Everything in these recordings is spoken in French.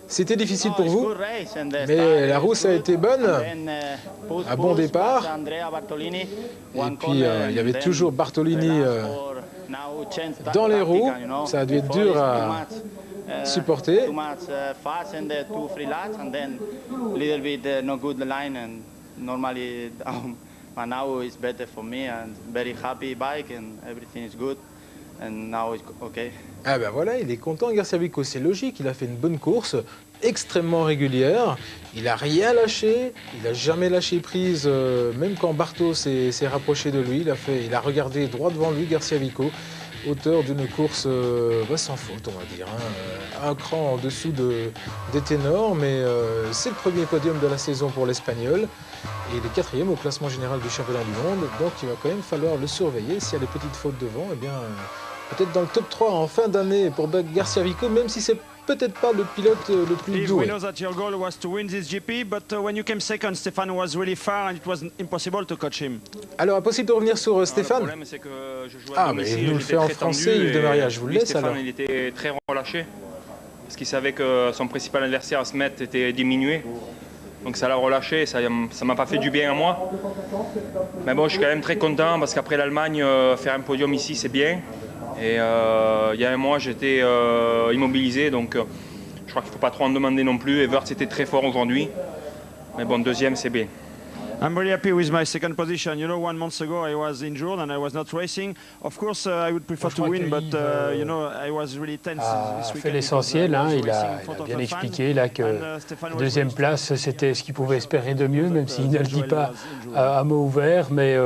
C'était difficile pour vous, mais la route a été bonne, un bon départ. Et puis il y avait toujours Bartolini dans les roues, ça a dû être dur à supporter. Now it's better for me and very happy bike and everything is good and now it's okay. Ah ben voilà, il est content Garcia Vico, c'est logique, il a fait une bonne course, extrêmement régulière, il a rien lâché, il a jamais lâché prise, même quand Barto s'est rapproché de lui, il a regardé droit devant lui Garcia Vico, auteur d'une course sans faute on va dire, un cran en dessous des ténors, mais c'est le premier podium de la saison pour l'Espagnol. Et il est 4e au classement général du championnat du monde, donc il va quand même falloir le surveiller. S'il y a des petites fautes devant, eh bien, peut-être dans le top 3 en fin d'année pour Garcia Vico, même si c'est peut-être pas le pilote le plus doué. We know that your goal was to win this GP, but when you came second, Stéphane was really far and it was impossible to catch him. Alors, impossible de revenir sur Stéphane. Le problème, c'est que je jouais à domicile, mais il nous le fait en français, Yves de Maria, je vous le laisse Stéphane, alors. il était très relâché, parce qu'il savait que son principal adversaire, Smet, était diminué. Donc ça l'a relâché, ça m'a pas fait du bien à moi. Mais bon, je suis quand même très content parce qu'après l'Allemagne, faire un podium ici, c'est bien. Et il y a un mois, j'étais immobilisé, donc je crois qu'il ne faut pas trop en demander non plus. Everts était très fort aujourd'hui. Mais bon, deuxième, c'est bien. I'm really happy with my second position. You know, 1 month ago I was injured and I was not racing. Of course, I would prefer to win, but you know, I was really tense this weekend. Fait l'essentiel, il a bien expliqué là que deuxième place, c'était ce qu'il pouvait espérer de mieux, même s'il ne le dit pas à mot ouvert. Mais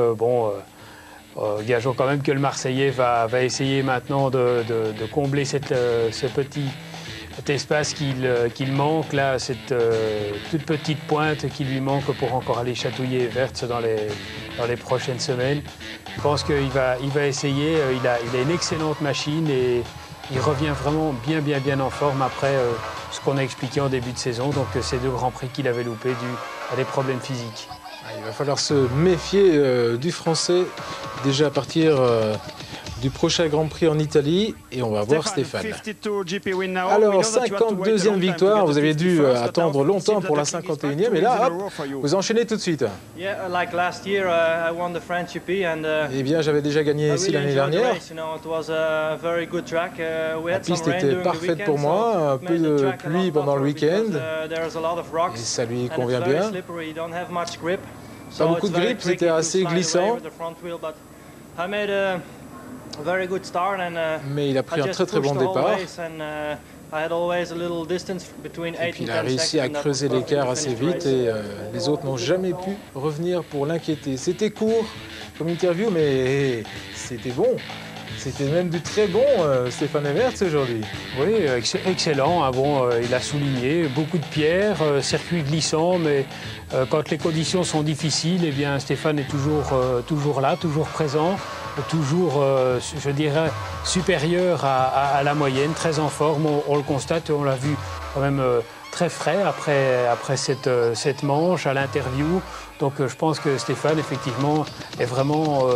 gageons quand même que le Marseillais va essayer maintenant de combler ce petit espace qu'il manque, là, cette toute petite pointe qui lui manque pour encore aller chatouiller Everts dans les prochaines semaines. Je pense qu'il va essayer, il a une excellente machine et il revient vraiment bien en forme après ce qu'on a expliqué en début de saison, donc ces 2 grands prix qu'il avait loupés dû à des problèmes physiques. Il va falloir se méfier du français déjà à partir du prochain Grand Prix en Italie et on va voir Stéphane. Alors 52e victoire, vous avez dû attendre longtemps pour la 51e et là hop, vous enchaînez tout de suite. Eh bien j'avais déjà gagné ici l'année dernière. La piste était parfaite pour moi, un peu de pluie pendant le week-end et ça lui convient bien. Pas beaucoup de grip, c'était assez glissant. Mais il a pris un très bon départ. Et puis il a réussi à creuser l'écart assez vite et les autres n'ont jamais pu revenir pour l'inquiéter. C'était court comme interview, mais c'était bon. C'était même du très bon Stéphane Everts aujourd'hui. Oui, excellent. Il a souligné beaucoup de pierres, circuit glissant, mais quand les conditions sont difficiles, eh bien Stéphane est toujours là, toujours présent, toujours, je dirais, supérieur à la moyenne, très en forme. On le constate, on l'a vu quand même très frais après cette manche à l'interview. Donc je pense que Stéphane, effectivement, est vraiment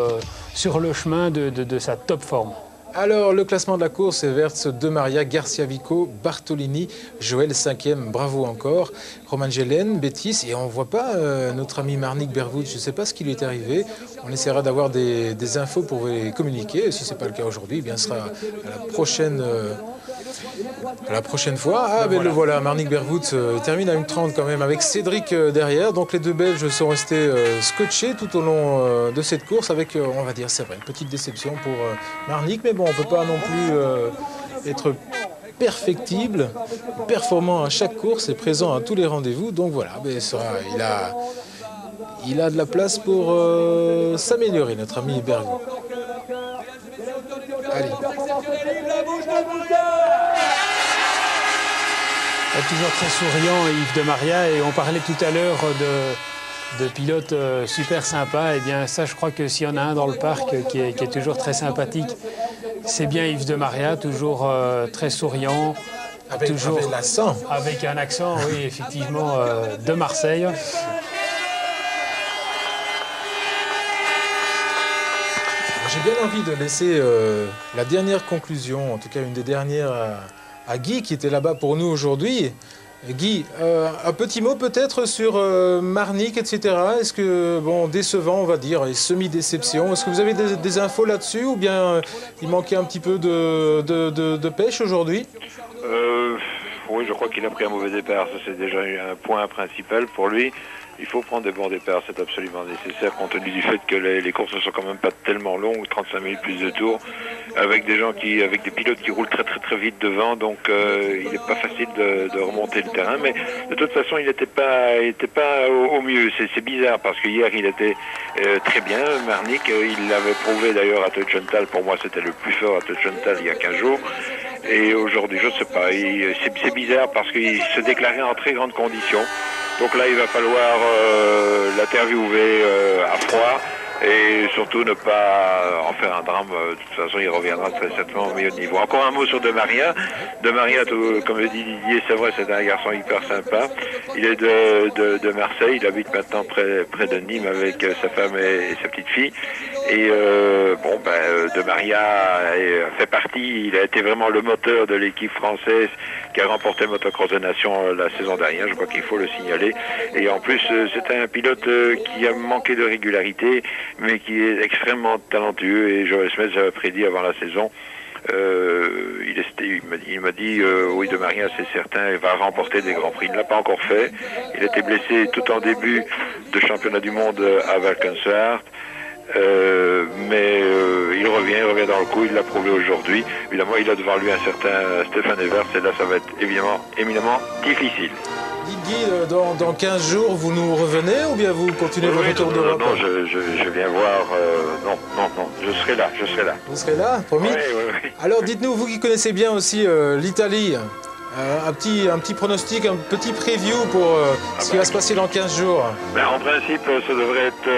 sur le chemin de sa top forme. Alors, le classement de la course, Everts, De Maria, Garcia Vico, Bartolini, Joël 5e, bravo encore, Romain Gelen, Bétis, et on ne voit pas notre ami Marnik Berwood, je ne sais pas ce qui lui est arrivé. On essaiera d'avoir des infos pour vous les communiquer. Si ce n'est pas le cas aujourd'hui, eh bien, ce sera à la prochaine fois. Ah, ben le voilà, Marnik Berwood termine à 1:30 quand même avec Cédric derrière. Donc les 2 Belges sont restés scotchés tout au long de cette course avec, on va dire, c'est vrai, une petite déception pour Marnik. Mais bon, on ne peut pas non plus être perfectible, performant à chaque course et présent à tous les rendez-vous. Donc voilà, ben, il a de la place pour s'améliorer, notre ami Berwood. Allez. Toujours très souriant Yves de Maria, et on parlait tout à l'heure de pilotes super sympas. Et bien ça, je crois que s'il y en a un dans le parc qui est toujours très sympathique, c'est bien Yves de Maria, toujours très souriant. Avec l'accent. Avec un accent, oui, effectivement, de Marseille. J'ai bien envie de laisser la dernière conclusion, en tout cas une des dernières à Guy qui était là-bas pour nous aujourd'hui. Guy, un petit mot peut-être sur Marnik, etc. Est-ce que, bon, décevant, on va dire, et semi-déception, est-ce que vous avez des infos là-dessus ou bien il manquait un petit peu de pêche aujourd'hui? Oui, je crois qu'il a pris un mauvais départ. Ça, c'est déjà un point principal pour lui. Il faut prendre des bons départs, c'est absolument nécessaire compte tenu du fait que les courses ne sont quand même pas tellement longues, 35 000 plus de tours, avec avec des pilotes qui roulent très vite devant, donc il n'est pas facile de remonter le terrain, mais de toute façon il n'était pas au mieux. C'est bizarre parce que hier il était très bien, Marnik, il l'avait prouvé d'ailleurs à Tuchenthal, pour moi c'était le plus fort à Tuchenthal il y a 15 jours. Et aujourd'hui, je ne sais pas, c'est bizarre parce qu'il se déclarait en très grandes conditions. Donc là, il va falloir l'interviewer à froid et surtout ne pas en faire un drame. De toute façon, il reviendra très certainement au meilleur niveau. Encore un mot sur De Maria. De Maria, comme le dit Didier, c'est vrai, c'est un garçon hyper sympa. Il est de Marseille, il habite maintenant près de Nîmes avec sa femme et sa petite fille. Et De Maria fait partie, il a été vraiment le moteur de l'équipe française qui a remporté le motocross des nations la saison dernière, je crois qu'il faut le signaler. Et en plus, c'est un pilote qui a manqué de régularité, mais qui est extrêmement talentueux. Et Joël Smith avait prédit avant la saison, il m'a dit, oui, De Maria, c'est certain, il va remporter des grands prix. Il ne l'a pas encore fait. Il a été blessé tout en début de championnat du monde à Valkenswaard. Mais il revient dans le coup, il l'a prouvé aujourd'hui. Évidemment, il a devant lui un certain Stéphane Evers, et là, ça va être éminemment difficile. Guy, dans 15 jours, vous nous revenez ou bien vous continuez votre tour d'Europe? Non, je viens voir. Non, je serai là. Vous serez là, promis? Oui. Alors, dites-nous, vous qui connaissez bien aussi l'Italie, un petit pronostic, un petit preview pour ce qui va se passer dans 15 jours. En principe, ça devrait être...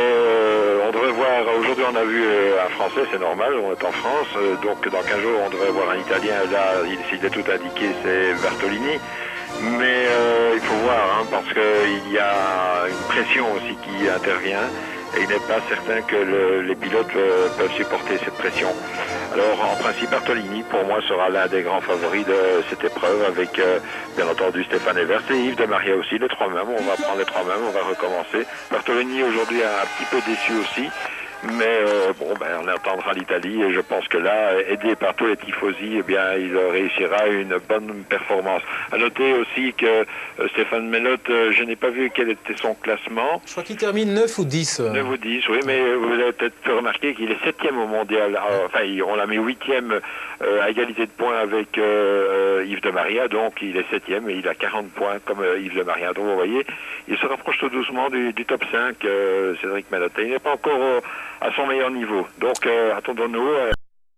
on devrait voir... Aujourd'hui, on a vu un Français, c'est normal, on est en France. Donc, dans 15 jours, on devrait voir un Italien. Là, il est tout indiqué, c'est Bertolini. Mais il faut voir, parce qu'il y a une pression aussi qui intervient. Et il n'est pas certain que les pilotes peuvent supporter cette pression. Alors, en principe, Bertolini, pour moi, sera l'un des grands favoris de cette épreuve, avec, bien entendu, Stéphane Evers et Yves de Maria aussi, les trois mêmes. On va prendre les trois mêmes, on va recommencer. Bertolini, aujourd'hui, est un petit peu déçu aussi. Mais on attendra l'Italie et je pense que là, aidé par tous les tifosi, il réussira une bonne performance. À noter aussi que Stéphane Melotte, je n'ai pas vu quel était son classement. Je crois qu'il termine 9 ou 10. 9 ou 10, oui, mais vous avez peut-être pu remarquer qu'il est 7e au mondial. Enfin, on l'a mis 8e à égalité de points avec Yves de Maria, donc il est 7e et il a 40 points comme Yves de Maria. Donc vous voyez, il se rapproche tout doucement du top 5, Cédric Melotte. Il n'est pas encore à son meilleur niveau. Donc attendons-nous.